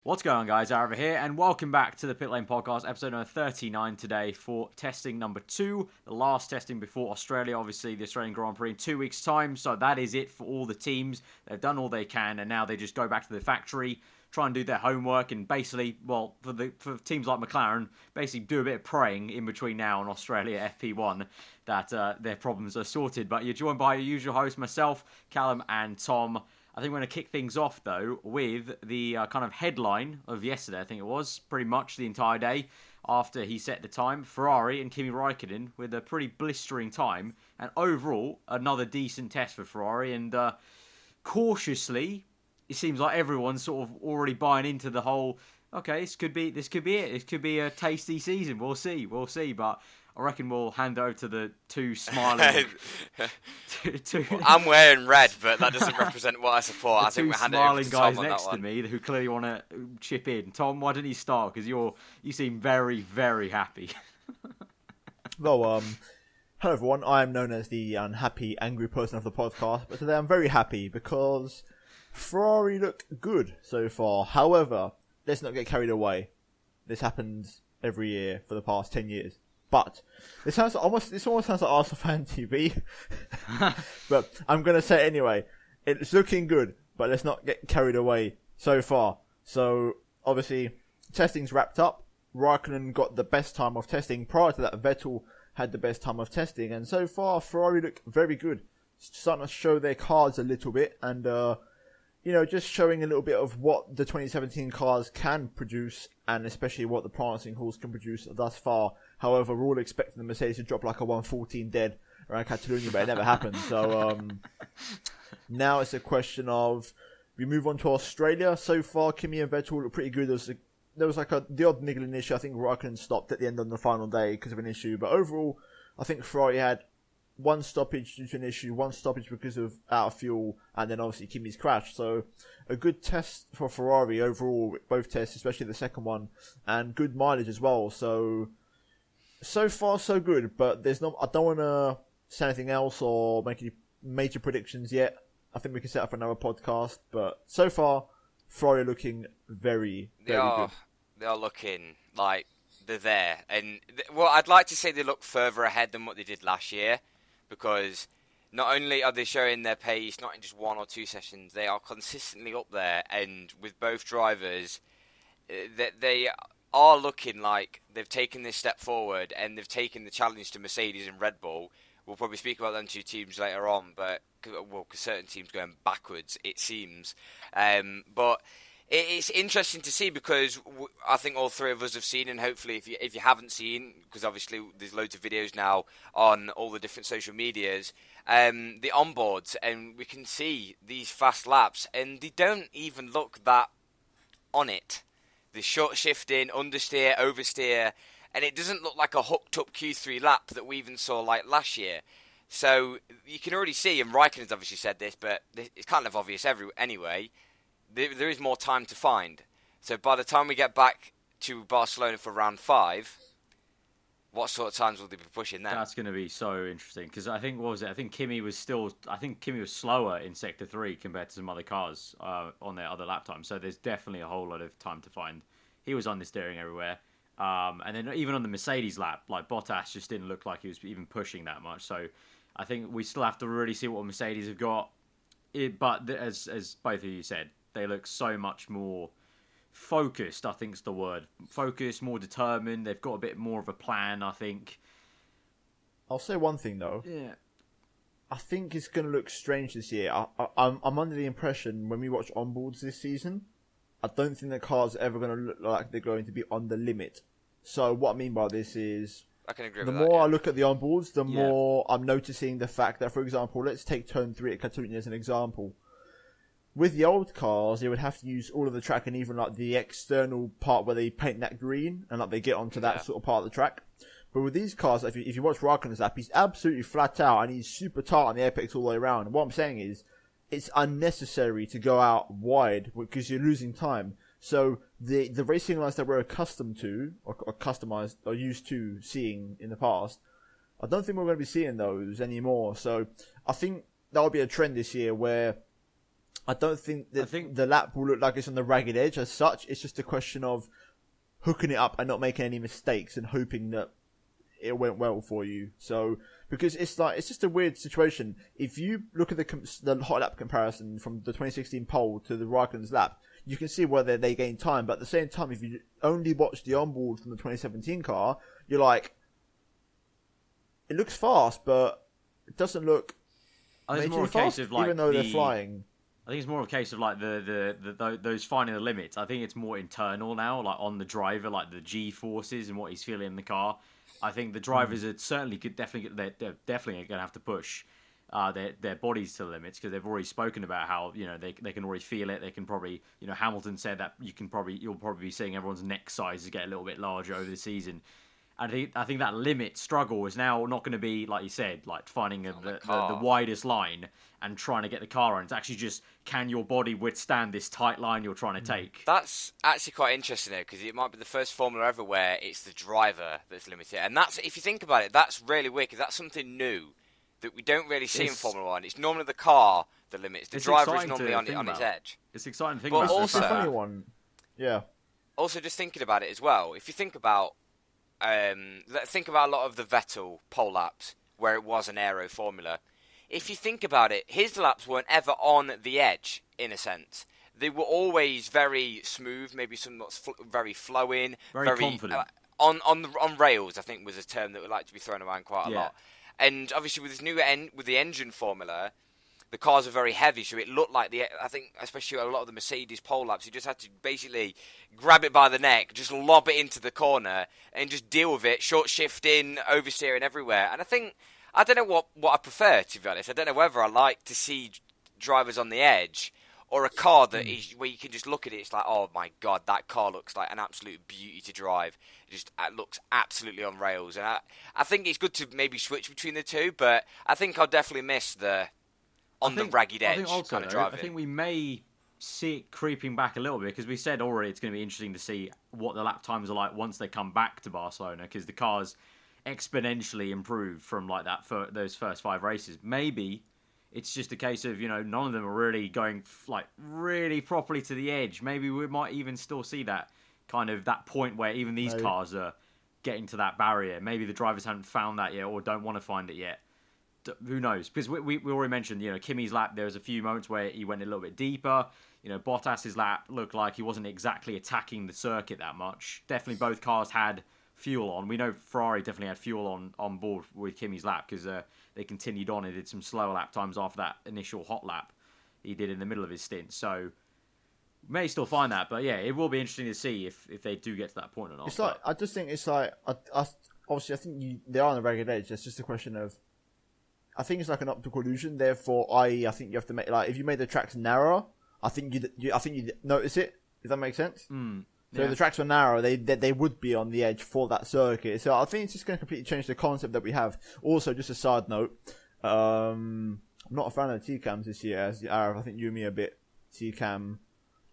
What's going on, guys? Aarava here, and welcome back to the Pitlane podcast, episode number 39 today for testing number 2, the last testing before Australia, obviously the Australian Grand Prix in 2 weeks' time, so that is it for all the teams. They've done all they can, and now they just go back to the factory, try and do their homework, and basically, well, for teams like McLaren, basically do a bit of praying in between now and Australia FP1 that their problems are sorted. But you're joined by your usual host, myself, Callum, and Tom. I think we're going to kick things off, though, with the kind of headline of yesterday. I think it was pretty much the entire day after he set the time. Ferrari and Kimi Räikkönen with a pretty blistering time. And overall, another decent test for Ferrari. And cautiously, it seems like everyone's sort of already buying into the whole, okay, this could be it. This could be a tasty season. We'll see. But I reckon we'll hand over to the two smiling. Well, I'm wearing red, but that doesn't represent what I support. I think we'll hand it over to smiling Tom guys on next that to one. me who clearly want to chip in. Tom, why don't you start? Because you seem very, very happy. Well, hello everyone. I am known as the unhappy, angry person of the podcast, but today I'm very happy because Ferrari look good so far. However, let's not get carried away. This happens every year for the past 10 years. But this almost sounds like Arsenal fan TV. But I'm gonna say it anyway. It's looking good, but let's not get carried away so far. So obviously, testing's wrapped up. Raikkonen got the best time of testing. Prior to that, Vettel had the best time of testing, and so far Ferrari look very good. Starting to show their cards a little bit, and just showing a little bit of what the 2017 cars can produce, and especially what the prancing horse can produce thus far. However, we're all expecting the Mercedes to drop like a 114 dead around Catalonia, but it never happened. So now it's a question of we move on to Australia. So far, Kimi and Vettel look pretty good. There was like the odd niggling issue. I think Raikkonen stopped at the end on the final day because of an issue. But overall, I think Ferrari had one stoppage due to an issue, one stoppage because of out of fuel, and then obviously Kimi's crash. So a good test for Ferrari overall, both tests, especially the second one, and good mileage as well. So far so good, but I don't want to say anything else or make any major predictions yet. I think we can set up another podcast, but so far Ferrari looking very, very good. They are looking like they're there, and I'd like to say they look further ahead than what they did last year, because not only are they showing their pace, not in just one or two sessions, they are consistently up there, and with both drivers, they are looking like they've taken this step forward, and they've taken the challenge to Mercedes and Red Bull. We'll probably speak about them two teams later on, but because certain teams going backwards, it seems. But it's interesting to see, because I think all three of us have seen, and hopefully if you haven't seen, because obviously there's loads of videos now on all the different social medias, the onboards, and we can see these fast laps, and they don't even look that on it. The short shifting, understeer, oversteer, and it doesn't look like a hooked up Q3 lap that we even saw like last year. So you can already see, and Raikkonen's obviously said this, but it's kind of obvious anyway, there is more time to find. So by the time we get back to Barcelona for round 5, what sort of times will they be pushing then? That's going to be so interesting, because I think, I think Kimi was slower in Sector 3 compared to some other cars on their other lap times. So there's definitely a whole lot of time to find. He was understeering everywhere. And then even on the Mercedes lap, like Bottas just didn't look like he was even pushing that much. So I think we still have to really see what Mercedes have got. But as both of you said, they look so much more focused, I think is the word. Focused, more determined. They've got a bit more of a plan, I think. I'll say one thing though. Yeah. I think it's going to look strange this year. I'm under the impression when we watch onboards this season, I don't think the car's ever going to look like they're going to be on the limit. So what I mean by this is, I can agree the with that. more I look at the onboards, the more I'm noticing the fact that, for example, let's take turn 3 at Catalonia as an example. With the old cars, they would have to use all of the track and even like the external part where they paint that green and like they get onto that sort of part of the track. But with these cars, if you watch Raikkonen's lap, he's absolutely flat out and he's super tight on the apex all the way around. And what I'm saying is, it's unnecessary to go out wide because you're losing time. So the racing lines that we're accustomed to or customized or used to seeing in the past, I don't think we're going to be seeing those anymore. So I think that'll be a trend this year where I don't think that the lap will look like it's on the ragged edge as such. It's just a question of hooking it up and not making any mistakes and hoping that it went well for you. So, because it's just a weird situation. If you look at the hot lap comparison from the 2016 pole to the Raikkonen's lap, you can see where they gain time. But at the same time, if you only watch the onboard from the 2017 car, you're like, it looks fast, but it doesn't look. I think it's more a case of like even though they're flying. I think it's more of a case of like those finding the limits. I think it's more internal now, like on the driver, like the G forces and what he's feeling in the car. I think the drivers are definitely going to have to push their bodies to the limits, because they've already spoken about how they can already feel it. They can probably Hamilton said that you'll probably be seeing everyone's neck sizes get a little bit larger over the season. And I think that limit struggle is now not going to be, like you said, like finding the widest line and trying to get the car on. It's actually just, can your body withstand this tight line you're trying to take? That's actually quite interesting there, because it might be the first formula ever where it's the driver that's limited. And that's, if you think about it, that's really weird, because that's something new that we don't really see in Formula 1. It's normally the car that limits. The driver is normally on its edge. It's exciting to think about. But also, it's a funny one. Yeah. Also, just thinking about it as well, if you think about a lot of the Vettel pole laps where it was an aero formula. If you think about it, his laps weren't ever on the edge, in a sense. They were always very smooth, maybe somewhat very flowing, very confident. On rails, I think was a term that would like to be thrown around quite a lot. And obviously with this with the engine formula, the cars are very heavy, so it looked like I think especially a lot of the Mercedes pole laps, you just had to basically grab it by the neck, just lob it into the corner, and just deal with it, short shifting, oversteering everywhere. And I don't know what I prefer, to be honest. I don't know whether I like to see drivers on the edge, or a car that is where you can just look at it. It's like, oh my god, that car looks like an absolute beauty to drive. It looks absolutely on rails. And I think it's good to maybe switch between the two, but I think I'll definitely miss the ragged edge kind of driving. I think we may see it creeping back a little bit, because we said already it's going to be interesting to see what the lap times are like once they come back to Barcelona, because the cars exponentially improve from like that for those first 5 races. Maybe it's just a case of none of them are really going like really properly to the edge. Maybe we might even still see that kind of that point where even these cars are getting to that barrier. Maybe the drivers haven't found that yet, or don't want to find it yet. Who knows? Because we already mentioned, Kimi's lap, there was a few moments where he went a little bit deeper. Bottas's lap looked like he wasn't exactly attacking the circuit that much. Definitely both cars had fuel on. We know Ferrari definitely had fuel on board with Kimi's lap, because they continued on and did some slower lap times after that initial hot lap he did in the middle of his stint. So may still find that, but yeah, it will be interesting to see if they do get to that point or not. It's like, I just think it's like, obviously I think they are on the ragged edge. It's just a question of, I think it's like an optical illusion. Therefore, I think you have to make, like, if you made the tracks narrower, I think you'd notice it. If that makes sense. So if the tracks were narrow, they would be on the edge for that circuit. So I think it's just going to completely change the concept that we have. Also, just a side note, I'm not a fan of the T-cams this year. As Aarav, I think you and me are a bit T-cam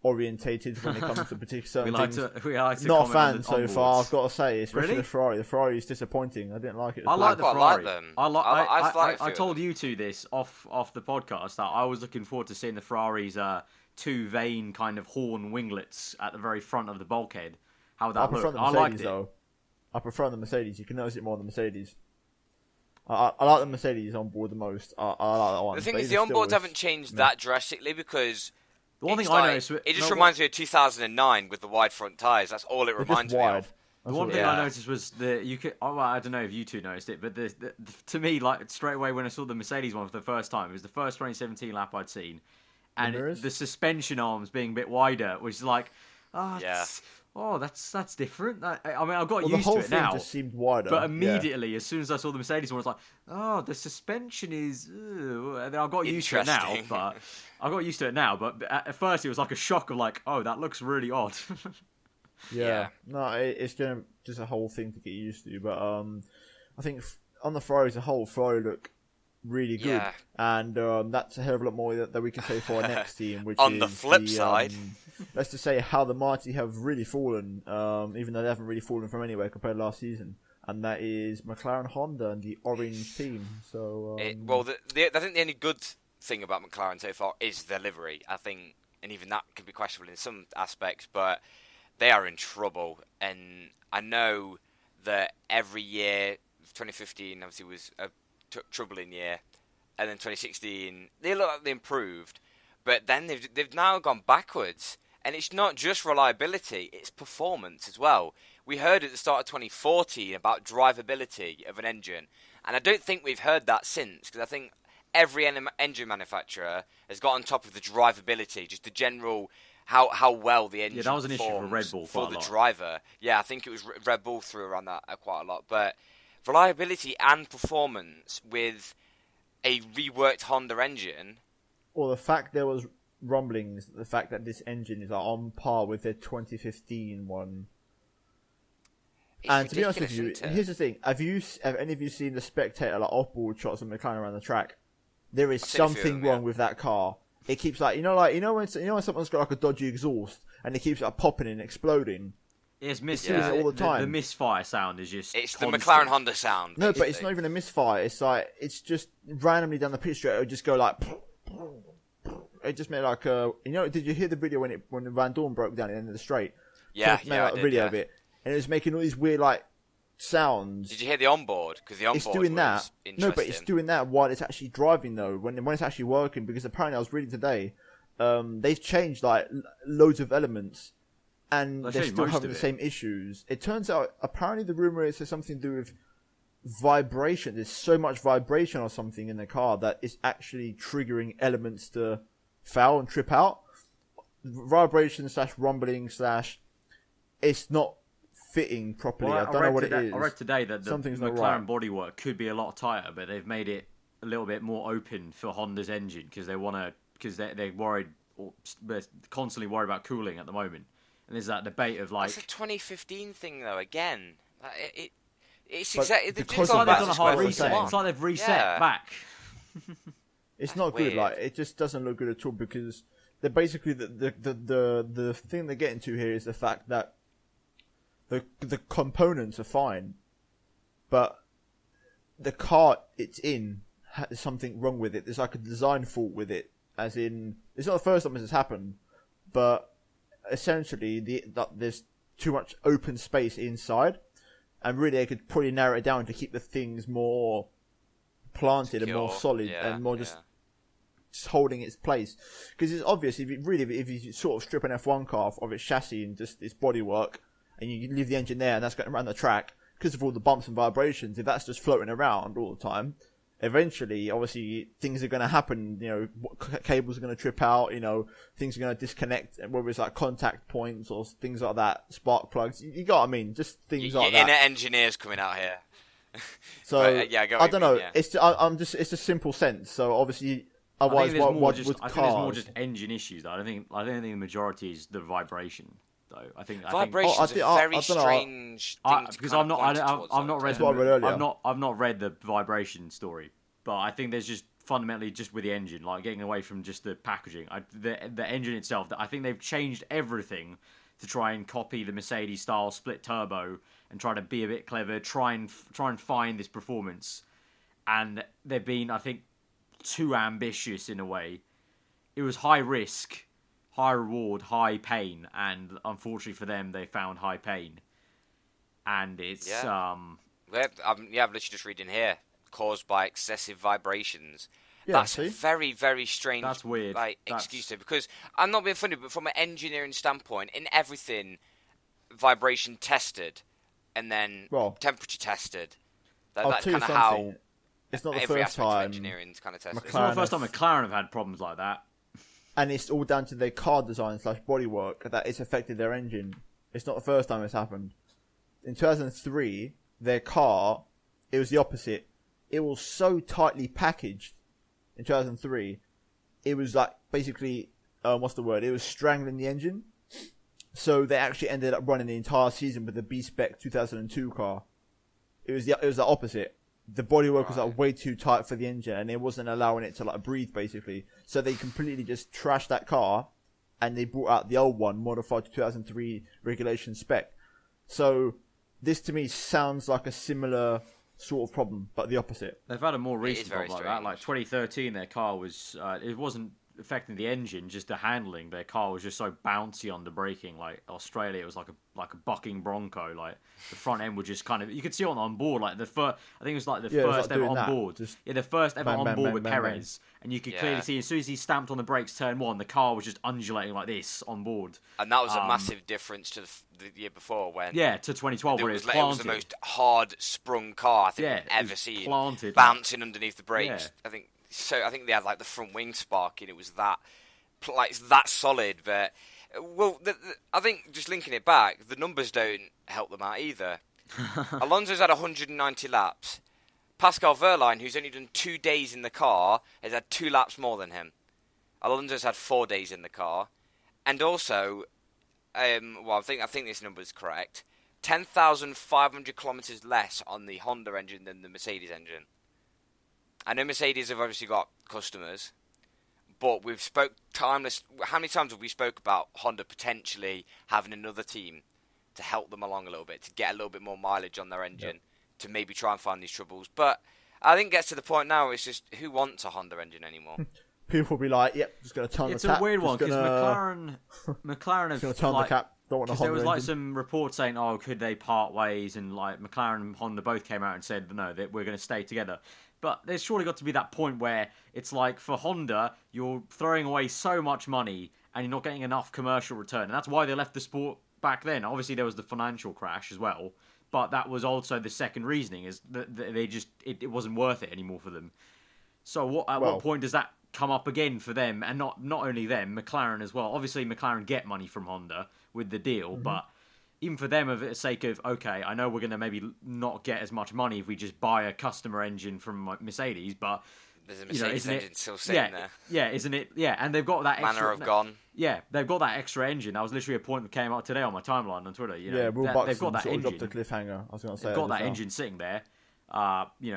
orientated when it comes to particular things. We like to not a fan so far, I've got to say, especially really? the Ferrari. The Ferrari is disappointing. I didn't like it. I like the Ferrari. Like them. I told you two this off the podcast that I was looking forward to seeing the Ferrari's 2 vane kind of horn winglets at the very front of the bulkhead. How that looked. I liked it. Though. I prefer the Mercedes. You can notice it more on the Mercedes. I like the Mercedes on board the most. I like that one. The thing is, the onboards haven't changed that drastically, because the one thing I noticed, it just reminds me of 2009 with the wide front tyres. That's all it reminds me of. The one thing I noticed was I don't know if you two noticed it, but to me, like straight away when I saw the Mercedes one for the first time, it was the first 2017 lap I'd seen, and the suspension arms being a bit wider, which is like, that's different. I mean, I got used to it now. Just seemed wider, but immediately, as soon as I saw the Mercedes one, I was like, oh, the suspension is. And then I got used to it now. But at first, it was like a shock of like, oh, that looks really odd. Yeah. No, it's just a whole thing to get used to. But I think on the Ferrari as a whole, Ferrari look really good, and that's a hell of a lot more that we can say for our next team. Which on the flip side, let's just say how the Mighty have really fallen, even though they haven't really fallen from anywhere compared to last season, and that is McLaren Honda and the orange team. So I think the only good thing about McLaren so far is their livery. I think, and even that can be questionable in some aspects, but they are in trouble. And I know that every year, 2015 obviously was a troubling year, and then 2016 they look like they improved, but then they've now gone backwards. And it's not just reliability, it's performance as well. We heard at the start of 2014 about drivability of an engine, and I don't think we've heard that since, because I think every engine manufacturer has got on top of the drivability, just the general how well the engine that was an issue for Red Bull for quite a the lot. driver. Yeah, I think it was Red Bull threw around that quite a lot. But reliability and performance with a reworked Honda engine. Or the fact there was rumblings, the fact that this engine is on par with their 2015 one. And to be honest with you, here's the thing: have any of you seen the spectator off-board shots of McLaren around the track? There is something wrong with that car. It keeps when someone's got like a dodgy exhaust and it keeps popping and exploding. It's doing it all the time. The misfire sound is just. It's constant. the McLaren Honda sound. No, but it's not even a misfire. It's just randomly down the pit straight. It would just go like. It just made like did you hear the video when Van Dorn broke down at the end of the straight? Yeah, made a video of it, and it was making all these weird like sounds. Did you hear the onboard? Because the onboard it's doing was that. No, but it's doing that while it's actually driving though. When it's actually working, because apparently I was reading today, they've changed like loads of elements, and they're still having the same issues. It turns out apparently the rumor is there's something to do with vibration. There's so much vibration or something in the car that it's actually triggering elements to foul and trip out. Vibration / rumbling / it's not fitting properly. Well, I don't know what it is. I read today that the Something's not McLaren right. bodywork could be a lot tighter, but they've made it a little bit more open for Honda's engine because they're worried, or they're constantly worried about cooling at the moment. And there's that debate of like. That's a 2015 thing though. Again, it's But exactly because It's like back they've done to a square hard one. reset. It's like they've reset back. It's That's not good. weird. Like it just doesn't look good at all because they're basically the thing they're getting to here is the fact that the components are fine, but the car it's in has something wrong with it. There's like a design fault with it. As in, it's not the first time this has happened, but essentially there's too much open space inside, and really they could probably narrow it down to keep the things more planted and more solid and more just holding its place. Because it's obvious if you sort of strip an F1 car of its chassis and just its bodywork, and you leave the engine there and that's going around the track because of all the bumps and vibrations, if that's just floating around all the time, eventually, obviously, things are going to happen. Cables are going to trip out. Things are going to disconnect, whether it's like contact points or things like that, spark plugs. You got what I mean? Just things like that. Inner engineers coming out here. So I don't know. Yeah. It's just simple sense. So obviously, otherwise, I think what there's with cars? more just engine issues. Though. I don't think the majority is the vibration. Though Vibration is a very strange thing to because kind I've not read. That's what I read earlier. I've not read the vibration story, but I think there's just fundamentally just with the engine, like getting away from just the packaging. The engine itself. I think they've changed everything to try and copy the Mercedes style split turbo and try to be a bit clever, try and find this performance. And they've been, I think, too ambitious in a way. It was high risk, high reward, high pain, and unfortunately for them, they found high pain. And it's I'm literally just reading here, caused by excessive vibrations. Yeah, That's see? a very, very strange. That's weird. Excuse to, because I'm not being funny, but from an engineering standpoint, in everything, vibration tested, and then temperature tested. That's kind of how. It's not the every first aspect of time. engineering kind of tested. It's not the first time McLaren have had problems like that. And it's all down to their car design / bodywork that it's affected their engine. It's not the first time it's happened. In 2003, their car, it was the opposite. It was so tightly packaged in 2003. It was like basically, it was strangling the engine. So they actually ended up running the entire season with the B-Spec 2002 car. It was the opposite. The bodywork was like way too tight for the engine, and it wasn't allowing it to like breathe basically. So they completely just trashed that car, and they brought out the old one, modified to 2003 regulation spec. So this to me sounds like a similar sort of problem, but the opposite. They've had a more recent very problem like that. Like 2013, their car was it wasn't affecting the engine, just the handling. Their car was just so bouncy on the braking. Like Australia, it was like a bucking Bronco. Like the front end was just kind of, you could see on board, like the first, I think it was like the first ever on board. The first ever on board with Perez, and you could clearly see as soon as he stamped on the brakes, turn one, the car was just undulating like this on board. And that was a massive difference to the year before when to 2012 where it was planted. It was the most hard sprung car I think we've ever seen. Planted, bouncing underneath the brakes. Yeah. I think they had like the front wing sparking. It was that that solid. But I think just linking it back, the numbers don't help them out either. Alonso's had 190 laps. Pascal Wehrlein, who's only done 2 days in the car, has had 2 laps more than him. Alonso's had 4 days in the car, and also, I think this number is correct. 10,500 kilometers less on the Honda engine than the Mercedes engine. I know Mercedes have obviously got customers, but how many times have we spoke about Honda potentially having another team to help them along a little bit, to get a little bit more mileage on their engine, to maybe try and find these troubles. But I think it gets to the point now, it's just, who wants a Honda engine anymore? People will be like, yep, just going to turn the tap. It's a weird one, because McLaren have... going to turn the cap. Because there was like some reports saying, could they part ways? And like McLaren and Honda both came out and said, no, that we're going to stay together. But there's surely got to be that point where it's like, for Honda, you're throwing away so much money and you're not getting enough commercial return. And that's why they left the sport back then. Obviously, there was the financial crash as well. But that was also the second reasoning, is that they just, it wasn't worth it anymore for them. So what point does that come up again for them? And not only them, McLaren as well. Obviously, McLaren get money from Honda with the deal, but even for them, of the sake of, okay, I know we're going to maybe not get as much money if we just buy a customer engine from Mercedes, but there's a Mercedes engine still sitting there. Yeah, isn't it? Yeah, and they've got that extra... Manner of gone. Yeah, they've got that extra engine. That was literally a point that came out today on my timeline on Twitter. Will Buxton they've got that engine. Dropped the cliffhanger. I was going to say they've got that engine sitting there,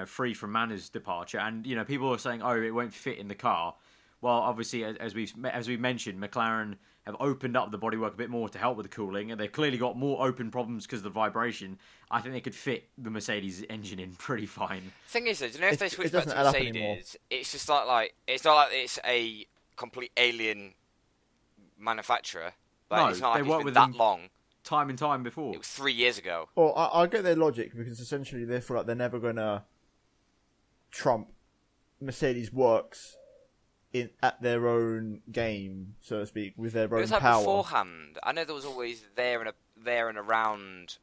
free from Manner's departure, and people are saying, it won't fit in the car. Well, obviously, as we mentioned, McLaren have opened up the bodywork a bit more to help with the cooling, and they've clearly got more open problems because of the vibration. I think they could fit the Mercedes engine in pretty fine. Thing is, though, do you know if they switch back to Mercedes, it's just like it's not like it's a complete alien manufacturer. Like, it's not like it's been that long. Time and time before. It was 3 years ago. Well, I get their logic, because essentially they feel like they're never going to trump Mercedes works at their own game, so to speak, with their own power. It was like beforehand. I know there was always there and around.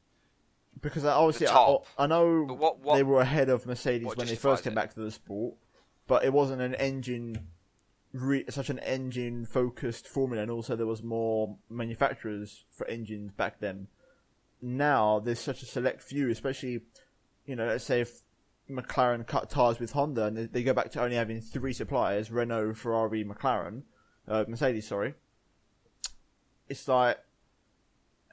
Because obviously, I know they were ahead of Mercedes when they first came back to the sport, but it wasn't such an engine-focused formula, and also there was more manufacturers for engines back then. Now there's such a select few, especially, let's say if McLaren cut ties with Honda and they go back to only having 3 suppliers: Renault, Ferrari, Mercedes. Sorry, it's like,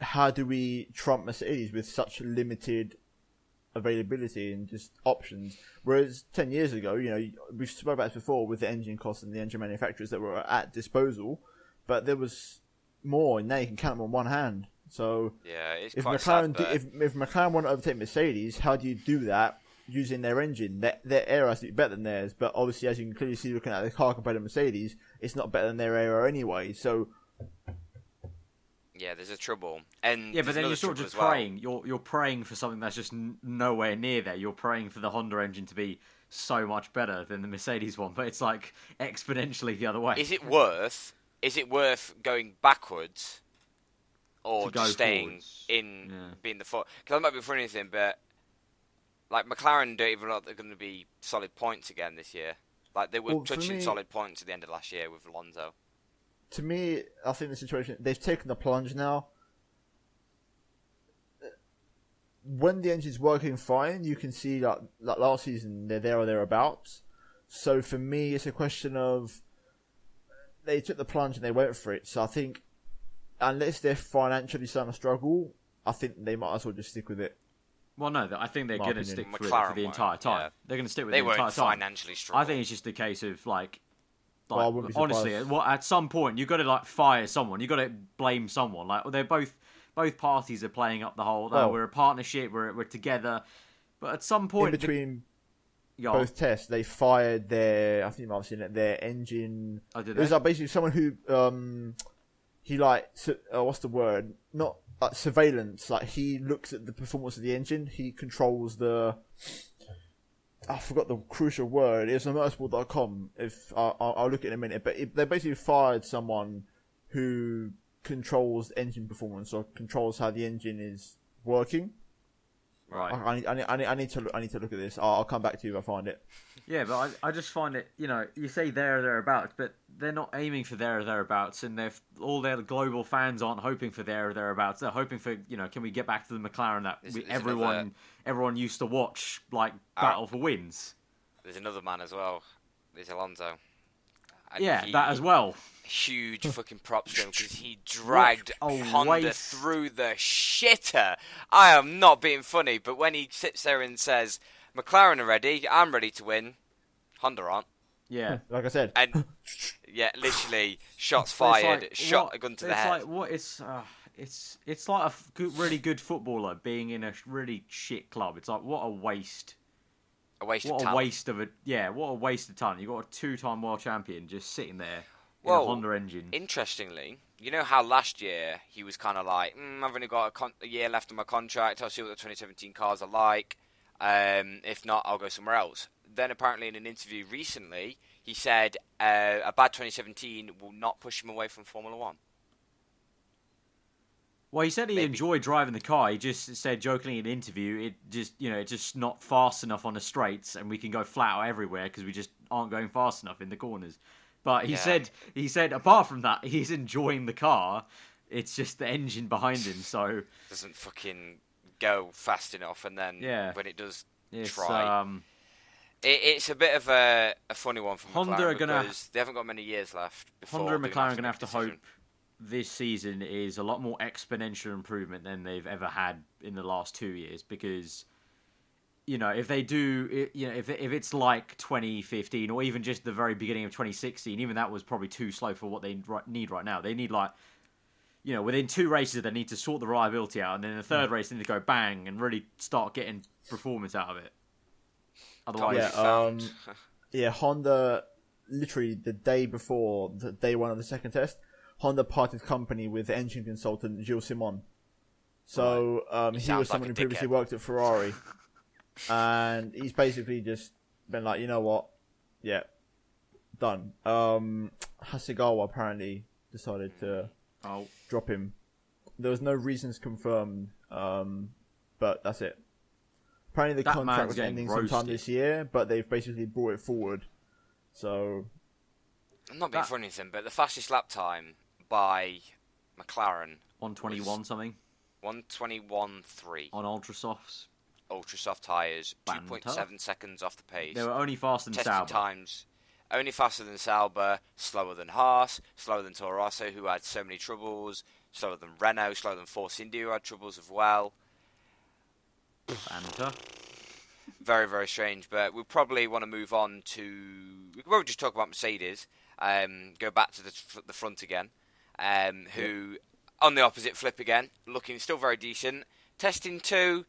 how do we trump Mercedes with such limited availability and just options? Whereas 10 years ago, we've spoken about this before with the engine costs and the engine manufacturers that were at disposal, but there was more, and now you can count them on one hand. So yeah, it's if quite McLaren sad, if McLaren want to overtake Mercedes, how do you do that? Using their engine, their aero has to be better than theirs, but obviously, as you can clearly see looking at the car compared to Mercedes, it's not better than their aero anyway. So yeah, there's a trouble, and but then you're sort of just praying. You're praying for something that's just nowhere near there. You're praying for the Honda engine to be so much better than the Mercedes one, but it's like exponentially the other way. Is it worth going backwards, or just staying in being the foot? Because that might be for anything, but. Like, McLaren don't even know they're going to be solid points again this year. Like, they were touching solid points at the end of last year with Alonso. To me, I think the situation... They've taken the plunge now. When the engine's working fine, you can see, like last season, they're there or thereabouts. So, for me, it's a question of... They took the plunge and they went for it. So, I think, unless they're financially starting to struggle, I think they might as well just stick with it. Well, no, I think they're going to stick with it for the entire time. Yeah. They're going to stick with it the entire time. They won't financially struggle. I think it's just a case of, honestly, at some point, you've got to, fire someone. You've got to blame someone. Like, they're both parties are playing up the whole, we're a partnership, we're together. But at some in point, between Yeah. both tests, they fired their, I think you might have seen it, their engine. Oh, did It was they? like basically someone who, he like, what's the word? Not like surveillance. Like he looks at the performance of the engine. He controls the. I forgot the crucial word. It's on motorsport.com. If I'll look at it in a minute, but they basically fired someone who controls engine performance or controls how the engine is working. Right. I need to look at this. I'll come back to you if I find it. Yeah, but I just find it, you say there or thereabouts, but they're not aiming for there or thereabouts, and all their global fans aren't hoping for there or thereabouts. They're hoping for, can we get back to the McLaren that everyone used to watch, like, battle for wins. There's another man as well. There's Alonso. And that as well. Huge fucking props to him because he dragged Honda through the shitter. I am not being funny, but when he sits there and says, McLaren are ready, I'm ready to win, Honda aren't. Yeah. Like I said. And, literally, shots fired, a gun to the head. It's like really good footballer being in a really shit club. It's like, what a waste. A waste of talent. What a waste of talent. You've got a 2-time world champion just sitting there in a Honda engine. Interestingly, you know how last year he was kind of like, I've only got a year left on my contract, I'll see what the 2017 cars are like. If not, I'll go somewhere else. Then apparently in an interview recently, he said a bad 2017 will not push him away from Formula 1. Well, he said he enjoyed driving the car. He just said jokingly in an interview, it's just not fast enough on the straights, and we can go flat out everywhere because we just aren't going fast enough in the corners. But he said apart from that, he's enjoying the car. It's just the engine behind him, so doesn't fucking go fast enough, and then when it does try, it's a bit of a funny one for McLaren because they haven't got many years left. Honda and McLaren are going to have to hope this season is a lot more exponential improvement than they've ever had in the last 2 years, because if they do, if it's like 2015 or even just the very beginning of 2016, even that was probably too slow for what they need right now. They need within 2 races they need to sort the reliability out, and then in the third race they need to go bang and really start getting performance out of it. Otherwise, Honda literally the day before the day one of the second test, Honda parted company with engine consultant Gilles Simon. So he was someone who previously worked at Ferrari, and he's basically just been like, you know what, done. Hasegawa apparently decided to drop him. There was no reasons confirmed, but that's it. Apparently the contract was ending sometime this year, but they've basically brought it forward. So I'm not being funny with him, but the fastest lap time by McLaren 121 something. 121.3 on ultrasofts. Ultrasoft tyres, 2.7 seconds off the pace. They were only faster than Testing Sauber. Times, only faster than Sauber, slower than Haas, slower than Toro Rosso, who had so many troubles, slower than Renault, slower than Force India, who had troubles as well. Fanta. Very, very strange, but we probably want to move on to... We can probably just talk about Mercedes, go back to the front again, who, on the opposite flip again, looking still very decent. Testing 2,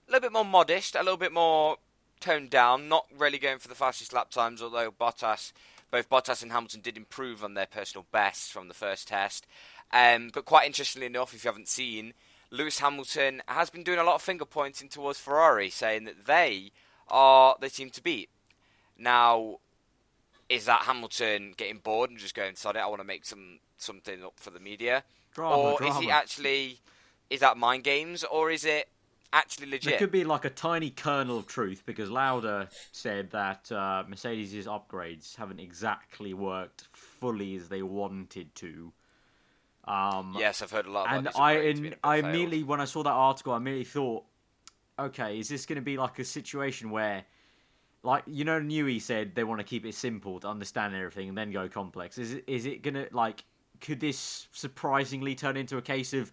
a little bit more modest, a little bit more toned down, not really going for the fastest lap times, although both Bottas and Hamilton did improve on their personal bests from the first test. But quite interestingly enough, if you haven't seen, Lewis Hamilton has been doing a lot of finger pointing towards Ferrari, saying that they are the team to beat. Now, is that Hamilton getting bored and just going, sod it, I want to make something up for the media? Or is he actually, is that mind games, or is it actually legit? There could be like a tiny kernel of truth, because Lauda said that Mercedes' upgrades haven't exactly worked fully as they wanted to. Yes, I've heard a lot about and I immediately, when I saw that article, I immediately thought, okay, is this going to be like a situation where, like, Newey said they want to keep it simple to understand everything and then go complex. Is it going to, like, could this surprisingly turn into a case of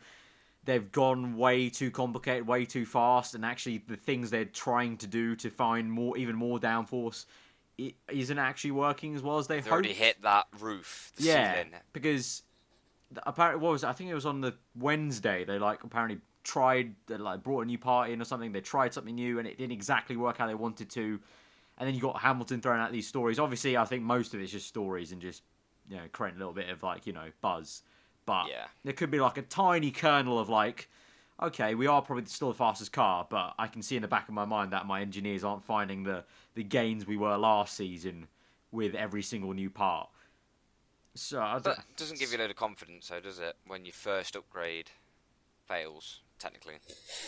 they've gone way too complicated, way too fast, and actually the things they're trying to do to find even more downforce isn't actually working as well as they've hoped? Already hit that roof, the ceiling. Because apparently, I think it was on the Wednesday, they apparently tried, like brought a new part in or something. They tried something new and it didn't exactly work how they wanted to. And then you got Hamilton throwing out these stories. Obviously, I think most of it's just stories and just, creating a little bit of like, buzz. But there could be like a tiny kernel of like, okay, we are probably still the fastest car, but I can see in the back of my mind that my engineers aren't finding the gains we were last season with every single new part. So that doesn't give you a load of confidence, though, does it? When your first upgrade fails, technically,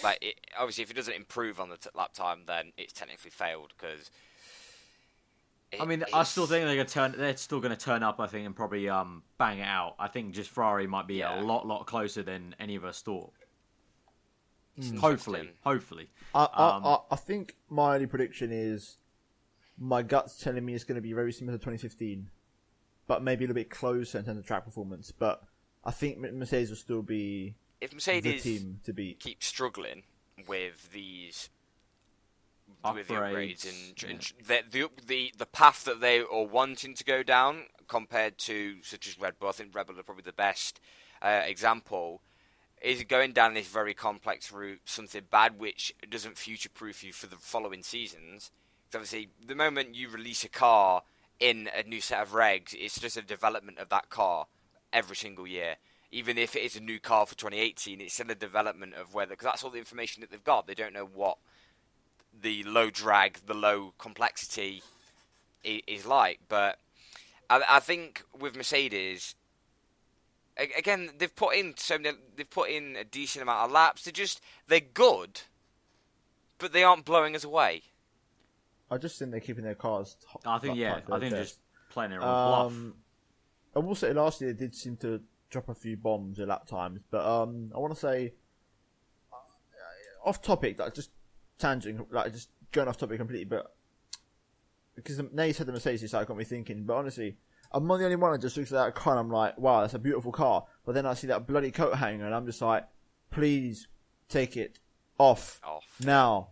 like obviously, if it doesn't improve on the lap time, then it's technically failed because. I still think they're still going to turn up. I think and probably bang it out. I think just Ferrari might be a lot closer than any of us thought. Hopefully. I think my only prediction is my gut's telling me it's going to be very similar to 2015, but maybe a little bit closer in terms of track performance. But I think Mercedes will still be if Mercedes the team to beat. Keep struggling with these with the upgrades and the path that they are wanting to go down compared to such as Red Bull. I think Red Bull are probably the best example. Is going down this very complex route something bad which doesn't future-proof you for the following seasons? Because obviously, the moment you release a car in a new set of regs, it's just a development of that car every single year. Even if it is a new car for 2018, it's still a development of whether... Because that's all the information that they've got. They don't know what the low drag, the low complexity is like. But I think with Mercedes... Again, they've put in a decent amount of laps. They're good, but they aren't blowing us away. I just think they're keeping their cars. I think they're just playing their own bluff. I will say last year they did seem to drop a few bombs at lap times, but I want to say off topic, like just tangent, like just going off topic completely. But because now you said the Mercedes side got me thinking. But honestly, I'm not the only one that just looks at that car and I'm like, wow, that's a beautiful car. But then I see that bloody coat hanger and I'm just like, please take it off. Now.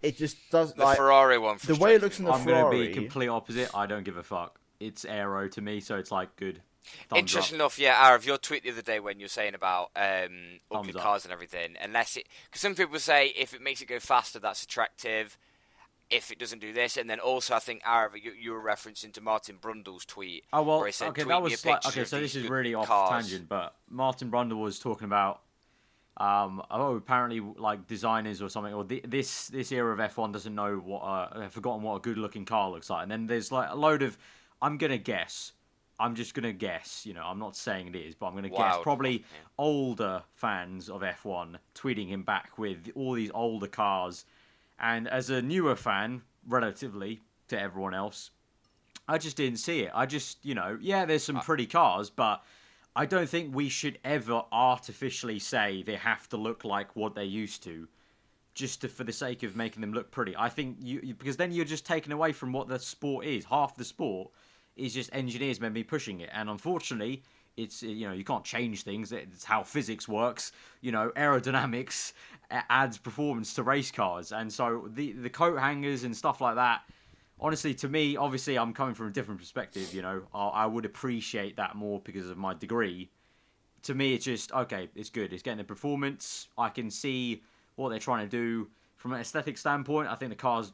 It just does the Ferrari one. The way it looks in the Ferrari. I'm going to be complete opposite. I don't give a fuck. It's aero to me, so it's like good. Interesting enough, Arav, your tweet the other day when you were saying about ugly cars and everything, because some people say if it makes it go faster, that's attractive. If it doesn't do this, and then also I think Arav, you were referencing to Martin Brundle's tweet. Oh well, where he said, okay, that was like, okay. So this is really off tangent, but Martin Brundle was talking about. Apparently, like designers or something, or this era of F1 doesn't know what they've forgotten what a good-looking car looks like. And then there's like a load of, I'm just gonna guess. I'm not saying it is, but I'm gonna guess probably older fans of F1 tweeting him back with all these older cars. And as a newer fan, relatively to everyone else, I just didn't see it. I just, there's some pretty cars, but I don't think we should ever artificially say they have to look like what they used to, just for the sake of making them look pretty. I think because then you're just taking away from what the sport is. Half the sport is just engineers maybe pushing it, and unfortunately, it's you can't change things. It's how physics works. Aerodynamics adds performance to race cars, and so the coat hangers and stuff like that. Honestly, to me, obviously, I'm coming from a different perspective. I would appreciate that more because of my degree. To me, it's just okay. It's good. It's getting the performance. I can see what they're trying to do from an aesthetic standpoint. I think the cars,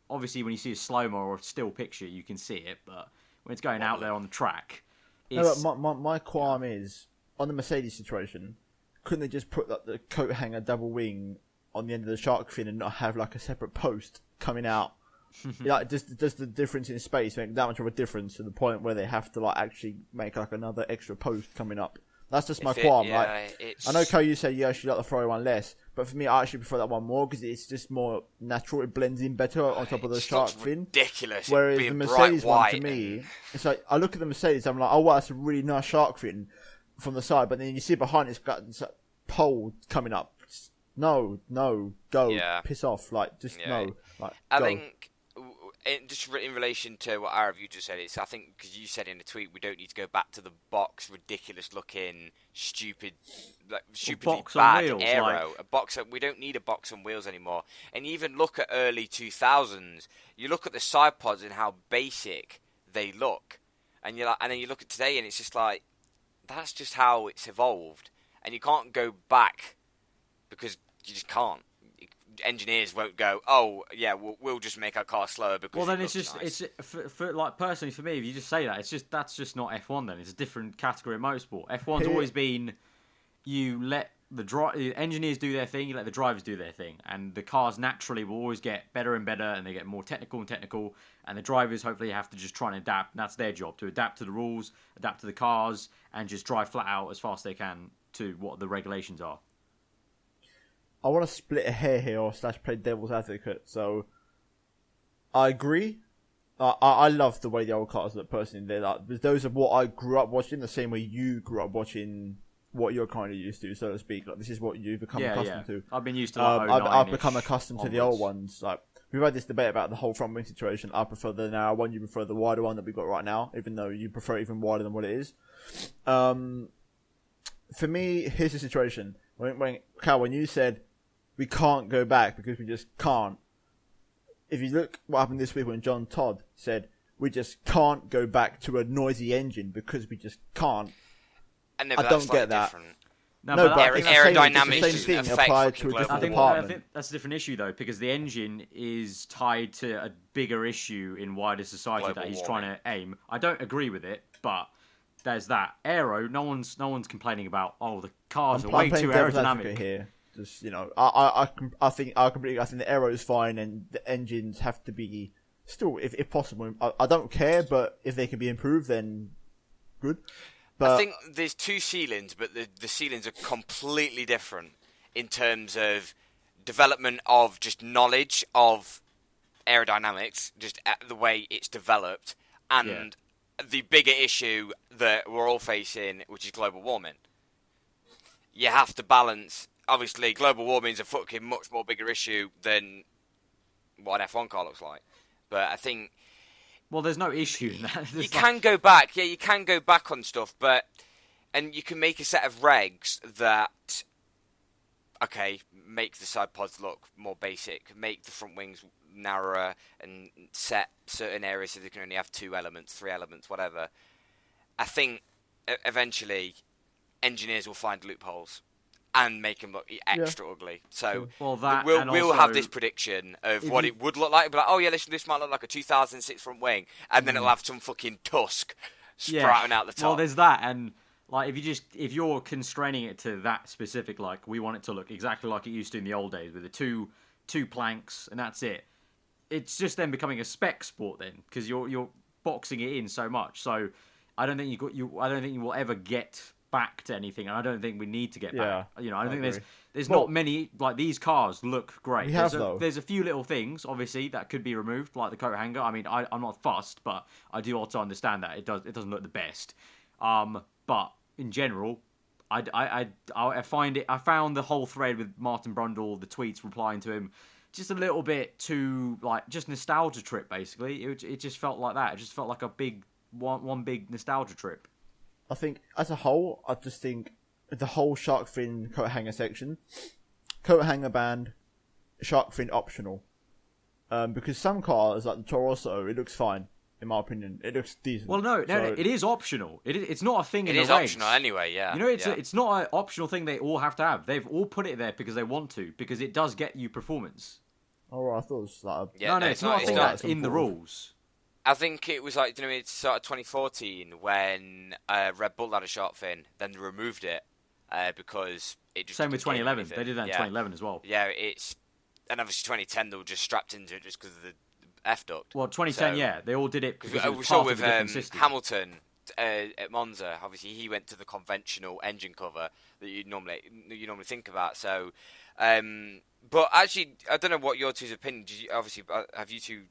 obviously, when you see a slow-mo or a still picture, you can see it. But when it's going out there on the track, my qualm is on the Mercedes situation. Couldn't they just put the coat hanger double wing on the end of the shark fin and not have like a separate post coming out? Does the difference in space make that much of a difference to the point where they have to like actually make like another extra post coming up? That's just my qualm. I know, Ko, you say you actually like the Ferrari one less, but for me, I actually prefer that one more because it's just more natural. It blends in better on top of the shark fin. Ridiculous. Whereas the Mercedes one, to me, it's like I look at the Mercedes, I'm like, oh wow, that's a really nice shark fin from the side, but then you see behind it's got this pole coming up. No, go, piss off, no. I think. Just in relation to what Arav you just said, I think because you said in the tweet we don't need to go back to the box, ridiculous-looking, stupidly bad aero. We don't need a box on wheels anymore. And even look at early 2000s. You look at the side pods and how basic they look, and then you look at today and it's just like that's just how it's evolved, and you can't go back because you just can't. Engineers won't go, oh yeah, we'll just make our car slower because. Well, then it's just nice. It's for like personally for me, if you just say that, that's just not F1. Then it's a different category of motorsport. F1's always been you let the engineers do their thing, you let the drivers do their thing, and the cars naturally will always get better and better, and they get more technical and technical, and the drivers hopefully have to just try and adapt. And that's their job, to adapt to the rules, adapt to the cars, and just drive flat out as fast as they can to what the regulations are. I want to split a hair here or / play devil's advocate. So, I agree. I love the way the old cars look personally. They're like, those are what I grew up watching, the same way you grew up watching what you're kind of used to, so to speak. Like, this is what you've become accustomed to. I've been used to I've become accustomed to the old ones. Like, we've had this debate about the whole front wing situation. I prefer the narrow one, you prefer the wider one that we've got right now, even though you prefer it even wider than what it is. For me, here's the situation. Cal, when you said we can't go back because we just can't. If you look what happened this week when John Todd said we just can't go back to a noisy engine because we just can't. I don't get that. Different. No, but aerodynamics it's the same thing applied to a different department. I think that's a different issue though, because the engine is tied to a bigger issue in wider society that he's trying to aim. I don't agree with it, but there's that. Aero, no one's complaining about. Oh, the cars are way too aerodynamic here. Just I think the aero is fine, and the engines have to be still, if possible. I don't care, but if they can be improved, then good. But I think there's two ceilings, but the ceilings are completely different in terms of development of just knowledge of aerodynamics, just the way it's developed, and the bigger issue that we're all facing, which is global warming. You have to balance. Obviously, global warming is a fucking much more bigger issue than what an F1 car looks like. But I think... Well, there's no issue in that. You can go back. Yeah, you can go back on stuff, but... And you can make a set of regs that... Okay, make the side pods look more basic. Make the front wings narrower and set certain areas so they can only have 2 elements, 3 elements, whatever. I think, eventually, engineers will find loopholes and make them look extra ugly. So we'll have this prediction of what it would look like. But like, oh yeah, this might look like a 2006 front wing, and then it'll have some fucking tusk sprouting out the top. Well, there's that, and like if you're constraining it to that specific, like we want it to look exactly like it used to in the old days with the two planks and that's it. It's just then becoming a spec sport then, because you're boxing it in so much. So I don't think I don't think you will ever get back to anything, and I don't think we need to get back. I don't think there's not many, like, these cars look great. There's a few little things obviously that could be removed, like the coat hanger. I mean, I'm not fussed, but I do also understand that it doesn't look the best. But in general, I found the whole thread with Martin Brundle, the tweets replying to him, just a little bit too, like, just nostalgia trip basically. It just felt like that. It just felt like a big one big nostalgia trip. I think, as a whole, I just think the whole shark fin coat hanger section, coat hanger band, shark fin optional. Because some cars, like the Toro Rosso, it looks fine, in my opinion. It looks decent. Well, no, it is optional. It's not a thing in the regs. It is optional anyway, yeah. It's not an optional thing they all have to have. They've all put it there because they want to, because it does get you performance. Oh, I thought it was like it's not a thing that's in the rules. I think it was like, it's sort of 2014 when Red Bull had a shark fin, then they removed it because it just... Same with 2011. They did that in 2011 as well. Yeah, and obviously 2010 they were just strapped into it just because of the F duct. Well, 2010, they all did it because it was we part saw of a different system. Hamilton at Monza, obviously he went to the conventional engine cover that you normally think about. So, but actually, I don't know what your two's opinion. Have you two...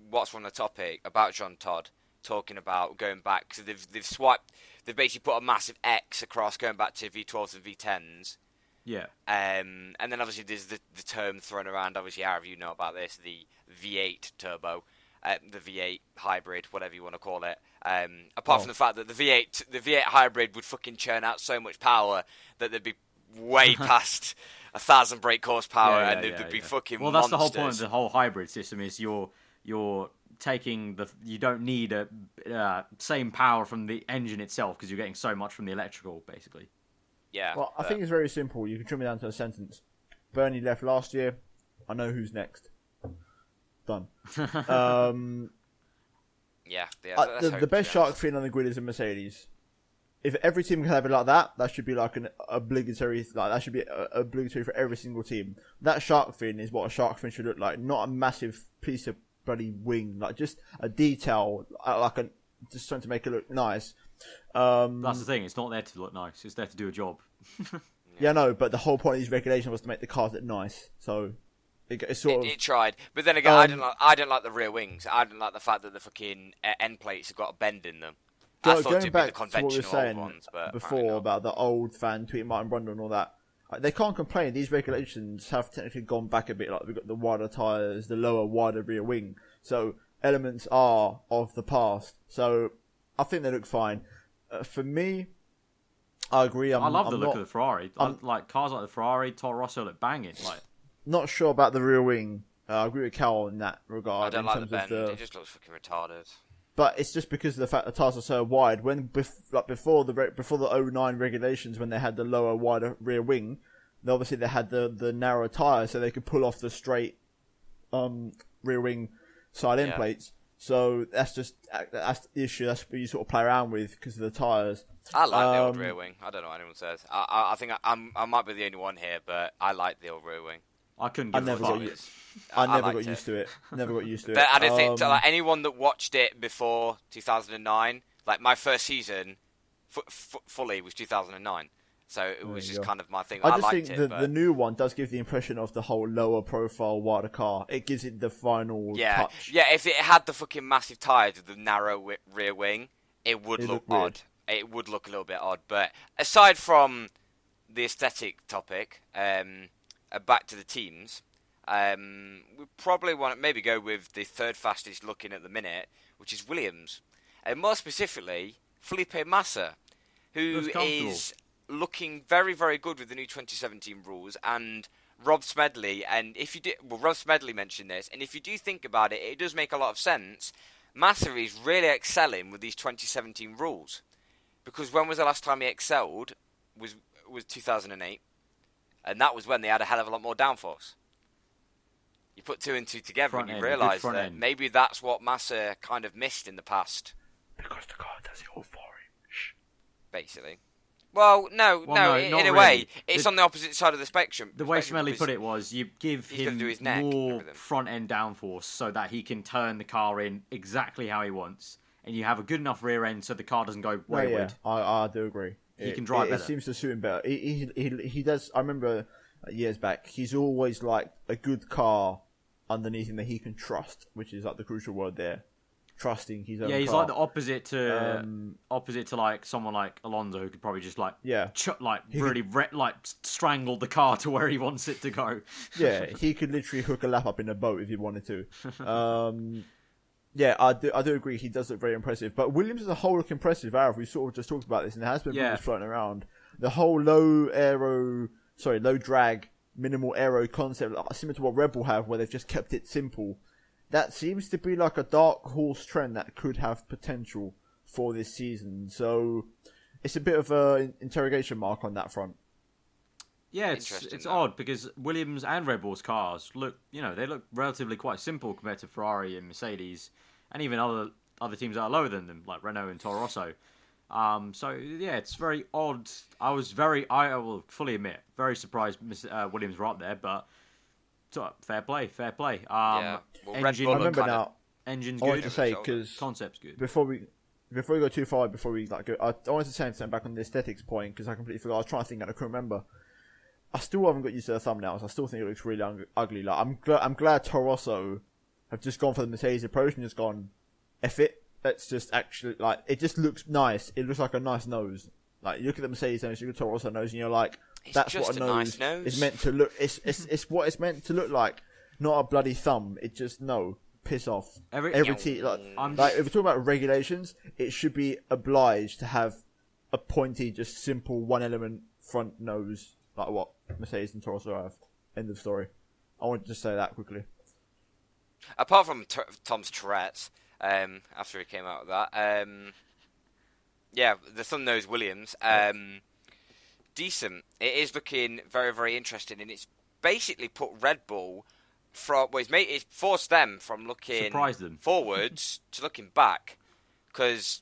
What's on the topic about John Todd talking about going back? So they've basically put a massive X across going back to V12s and V10s. Yeah. And then obviously there's the term thrown around. Obviously, Aarav, you know about this, the V8 turbo, the V8 hybrid, whatever you want to call it. Apart from the fact that the V8 hybrid would fucking churn out so much power that they'd be way past 1,000 brake horsepower, and they'd be fucking monsters. That's the whole point of the whole hybrid system, is you're taking you don't need a same power from the engine itself because you're getting so much from the electrical, basically. Yeah. Well, I think it's very simple. You can trim it down to a sentence. Bernie left last year. I know who's next. Done. Yeah, the best shark fin on the grid is a Mercedes. If every team can have it like that, that should be like an obligatory. Like that should be obligatory for every single team. That shark fin is what a shark fin should look like, not a massive piece of bloody wing, like just a detail, just trying to make it look nice. That's the thing. It's not there to look nice. It's there to do a job. Yeah, no, but the whole point of these regulations was to make the cars look nice. So it's sort of. It tried, but then again, I don't like the rear wings. I don't like the fact that the fucking end plates have got a bend in them. I thought it'd be the conventional old ones, but before about the old fan tweeting Martin Brundle and all that. They can't complain. These regulations have technically gone back a bit. Like we've got the wider tyres, the lower, wider rear wing. So elements are of the past. So I think they look fine. For me, I agree. I love the look of the Ferrari. Like cars like the Ferrari, Toro Rosso look banging. Like, not sure about the rear wing. I agree with Cal in that regard. I don't like the bend. It just looks fucking retarded. But it's just because of the fact the tyres are so wide. When before the 09 regulations, when they had the lower, wider rear wing, obviously they had the narrow tyre, so they could pull off the straight rear wing side end plates. So that's the issue. That's what you sort of play around with because of the tyres. I like the old rear wing. I don't know what anyone says. I think I might be the only one here, but I like the old rear wing. I couldn't give a fuck. I never got used to it. Never got used to it. But I don't think like anyone that watched it before 2009, like my first season fully was 2009. So it was just kind of my thing. I just think the new one does give the impression of the whole lower profile, wider car. It gives it the final touch. Yeah, if it had the fucking massive tyres with the narrow rear wing, it would look odd. It would look a little bit odd. But aside from the aesthetic topic, back to the teams, we probably want to maybe go with the third fastest looking at the minute, which is Williams. And more specifically, Felipe Massa, who is looking very, very good with the new 2017 rules, and Rob Smedley. And Rob Smedley mentioned this, and if you do think about it, it does make a lot of sense. Massa is really excelling with these 2017 rules, because when was the last time he excelled? Was 2008, and that was when they had a hell of a lot more downforce. You put two and two together, and you realise that maybe that's what Massa kind of missed in the past. Because the car does it all for him. Basically. Well, no, in a way, it's on the opposite side of the spectrum. The way Smelly put it was, you give him more front-end downforce so that he can turn the car in exactly how he wants, and you have a good enough rear end so the car doesn't go wayward. Yeah, I do agree. He can drive better. It seems to suit him better. He does. I remember years back, he's always like a good car underneath him that he can trust, which is like the crucial word there. Trusting his own car. Yeah, he's like the opposite to like someone like Alonso, who could probably just strangle the car to where he wants it to go. Yeah, he could literally hook a lap up in a boat if he wanted to. Yeah, I do agree. He does look very impressive. But Williams as a whole look impressive. Arif, we sort of just talked about this, and there has been rumors floating around. The whole low drag, minimal aero concept, similar to what Red Bull have, where they've just kept it simple. That seems to be like a dark horse trend that could have potential for this season. So it's a bit of an interrogation mark on that front. Yeah, it's odd because Williams and Red Bull's cars look relatively quite simple compared to Ferrari and Mercedes, and even other teams that are lower than them, like Renault and Toro Rosso. So yeah, it's very odd. I will fully admit, very surprised Williams were up there, but fair play. Well, engine, I remember now. Engine's good. I wanted to say because concept's good. Before we go too far, before we go, I wanted to say something back on the aesthetics point because I completely forgot. I was trying to think and I couldn't remember. I still haven't got used to the thumbnails. I still think it looks really ugly. Like I'm glad Toro Rosso have just gone for the Mercedes approach and just gone, F it. Let's just actually it just looks nice. It looks like a nice nose. Like you look at the Mercedes nose, you look at Toro Rosso nose, and you're like, that's what a nose is meant to look. It's what it's meant to look like, not a bloody thumb. It just piss off. Every team if we're talking about regulations, it should be obliged to have a pointy, just simple one element front nose. Like what Mercedes and Toro Rosso have. End of story. I wanted to just say that quickly. Apart from Tom's Tourette's, after he came out with that, the thumb nose Williams, decent. It is looking very, very interesting, and it's basically put Red Bull it's forced them from looking forwards to looking back, because